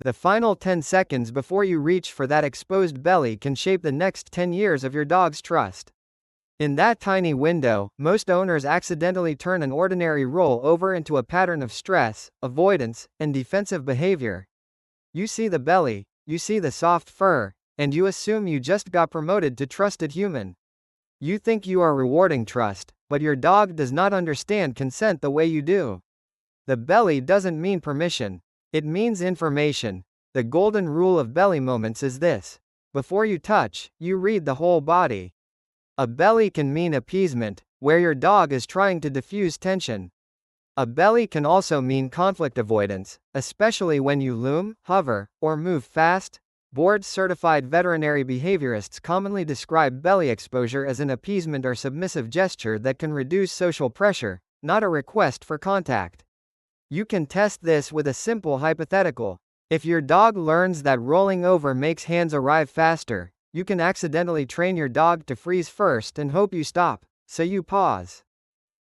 The final 10 seconds before you reach for that exposed belly can shape the next 10 years of your dog's trust. In that tiny window, most owners accidentally turn an ordinary roll over into a pattern of stress, avoidance, and defensive behavior. You see the belly, you see the soft fur, and you assume you just got promoted to trusted human. You think you are rewarding trust, but your dog does not understand consent the way you do. The belly doesn't mean permission, it means information. The golden rule of belly moments is this: before you touch, you read the whole body. A belly can mean appeasement, where your dog is trying to diffuse tension. A belly can also mean conflict avoidance, especially when you loom, hover, or move fast. Board-certified veterinary behaviorists commonly describe belly exposure as an appeasement or submissive gesture that can reduce social pressure, not a request for contact. You can test this with a simple hypothetical. If your dog learns that rolling over makes hands arrive faster, you can accidentally train your dog to freeze first and hope you stop, so you pause.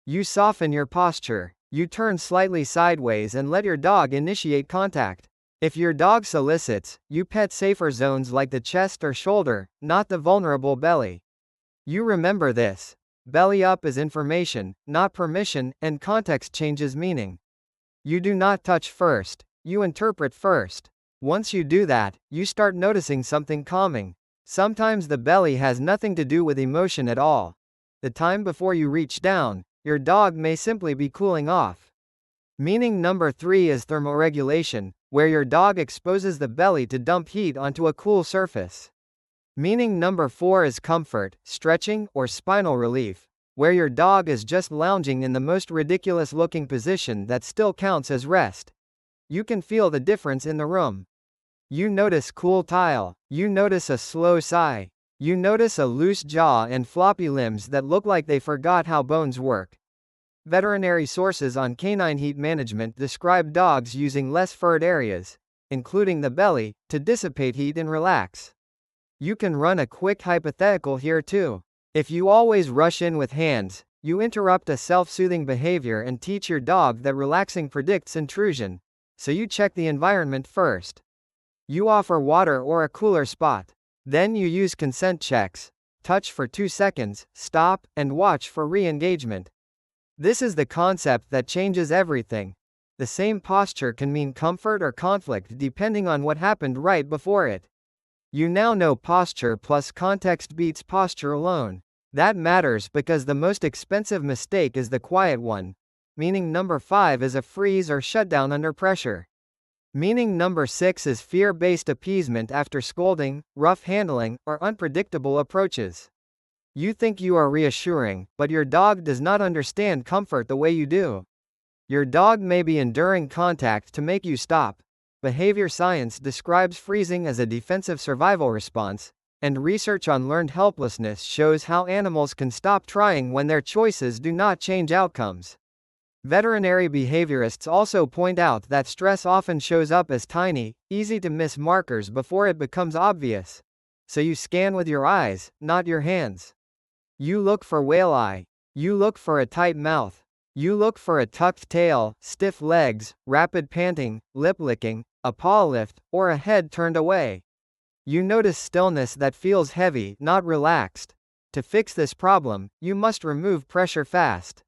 You soften your posture. You turn slightly sideways and let your dog initiate contact. If your dog solicits, you pet safer zones like the chest or shoulder, not the vulnerable belly. You remember this. Belly up is information, not permission, and context changes meaning. You do not touch first, you interpret first. Once you do that, you start noticing something calming. Sometimes the belly has nothing to do with emotion at all. The time before you reach down, your dog may simply be cooling off. Meaning number 3 is thermoregulation, where your dog exposes the belly to dump heat onto a cool surface. Meaning number 4 is comfort, stretching, or spinal relief, where your dog is just lounging in the most ridiculous looking position that still counts as rest. You can feel the difference in the room. You notice cool tile, you notice a slow sigh, you notice a loose jaw and floppy limbs that look like they forgot how bones work. Veterinary sources on canine heat management describe dogs using less furred areas, including the belly, to dissipate heat and relax. You can run a quick hypothetical here too. If you always rush in with hands, you interrupt a self-soothing behavior and teach your dog that relaxing predicts intrusion. So you check the environment first. You offer water or a cooler spot. Then you use consent checks. Touch for 2 seconds, stop, and watch for re-engagement. This is the concept that changes everything. The same posture can mean comfort or conflict depending on what happened right before it. You now know posture plus context beats posture alone. That matters because the most expensive mistake is the quiet one. Meaning number 5 is a freeze or shutdown under pressure. Meaning number 6 is fear-based appeasement after scolding, rough handling, or unpredictable approaches. You think you are reassuring, but your dog does not understand comfort the way you do. Your dog may be enduring contact to make you stop. Behavior science describes freezing as a defensive survival response, and research on learned helplessness shows how animals can stop trying when their choices do not change outcomes. Veterinary behaviorists also point out that stress often shows up as tiny, easy-to-miss markers before it becomes obvious. So you scan with your eyes, not your hands. You look for whale eye. You look for a tight mouth. You look for a tucked tail, stiff legs, rapid panting, lip licking, a paw lift, or a head turned away. You notice stillness that feels heavy, not relaxed. To fix this problem, you must remove pressure fast.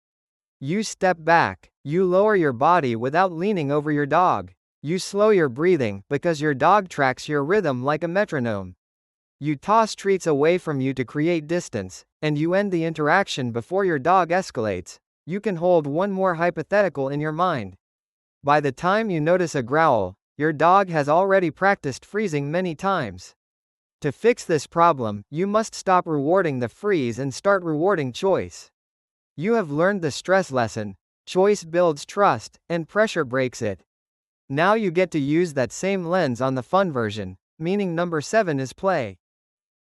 You step back. You lower your body without leaning over your dog. You slow your breathing because your dog tracks your rhythm like a metronome. You toss treats away from you to create distance, and you end the interaction before your dog escalates. You can hold one more hypothetical in your mind. By the time you notice a growl, your dog has already practiced freezing many times. To fix this problem, you must stop rewarding the freeze and start rewarding choice. You have learned the stress lesson. Choice builds trust, and pressure breaks it. Now you get to use that same lens on the fun version. Meaning number 7 is play.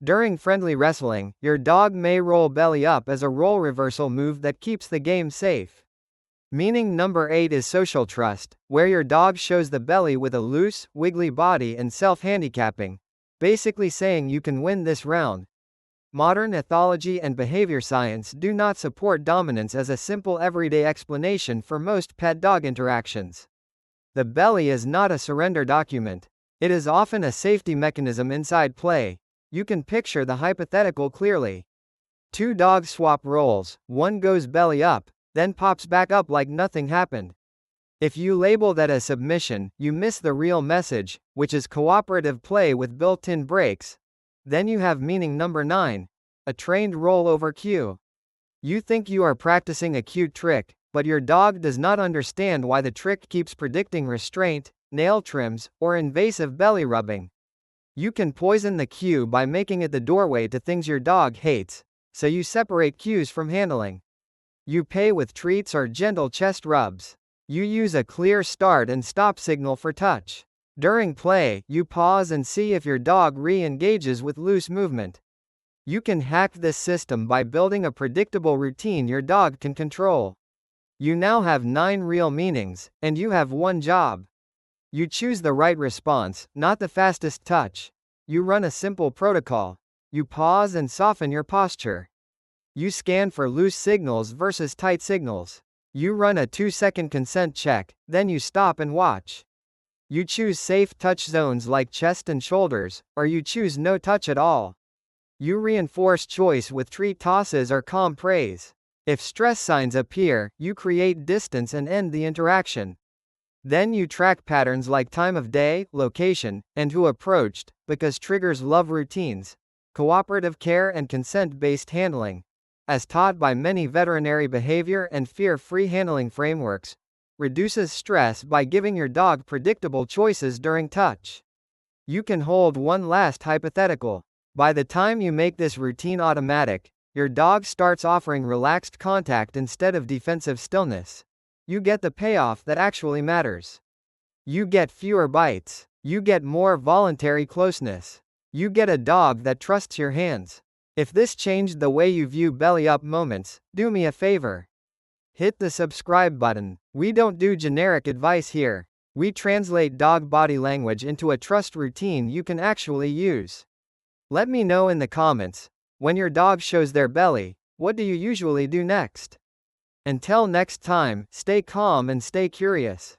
During friendly wrestling, your dog may roll belly up as a role reversal move that keeps the game safe. Meaning number 8 is social trust, where your dog shows the belly with a loose, wiggly body and self-handicapping, basically saying you can win this round. Modern ethology and behavior science do not support dominance as a simple everyday explanation for most pet-dog interactions. The belly is not a surrender document. It is often a safety mechanism inside play. You can picture the hypothetical clearly. Two dogs swap roles, one goes belly up, then pops back up like nothing happened. If you label that as submission, you miss the real message, which is cooperative play with built-in breaks. Then you have meaning number 9, a trained rollover cue. You think you are practicing a cute trick, but your dog does not understand why the trick keeps predicting restraint, nail trims, or invasive belly rubbing. You can poison the cue by making it the doorway to things your dog hates, so you separate cues from handling. You pay with treats or gentle chest rubs. You use a clear start and stop signal for touch. During play, you pause and see if your dog re-engages with loose movement. You can hack this system by building a predictable routine your dog can control. You now have 9 real meanings, and you have one job. You choose the right response, not the fastest touch. You run a simple protocol. You pause and soften your posture. You scan for loose signals versus tight signals. You run a 2-second consent check, then you stop and watch. You choose safe touch zones like chest and shoulders, or you choose no touch at all. You reinforce choice with treat tosses or calm praise. If stress signs appear, you create distance and end the interaction. Then you track patterns like time of day, location, and who approached, because triggers love routines. Cooperative care and consent-based handling, as taught by many veterinary behavior and fear-free handling frameworks, reduces stress by giving your dog predictable choices during touch. You can hold one last hypothetical. By the time you make this routine automatic, your dog starts offering relaxed contact instead of defensive stillness. You get the payoff that actually matters. You get fewer bites. You get more voluntary closeness. You get a dog that trusts your hands. If this changed the way you view belly up moments, do me a favor. Hit the subscribe button. We don't do generic advice here. We translate dog body language into a trust routine you can actually use. Let me know in the comments, when your dog shows their belly, what do you usually do next? Until next time, stay calm and stay curious.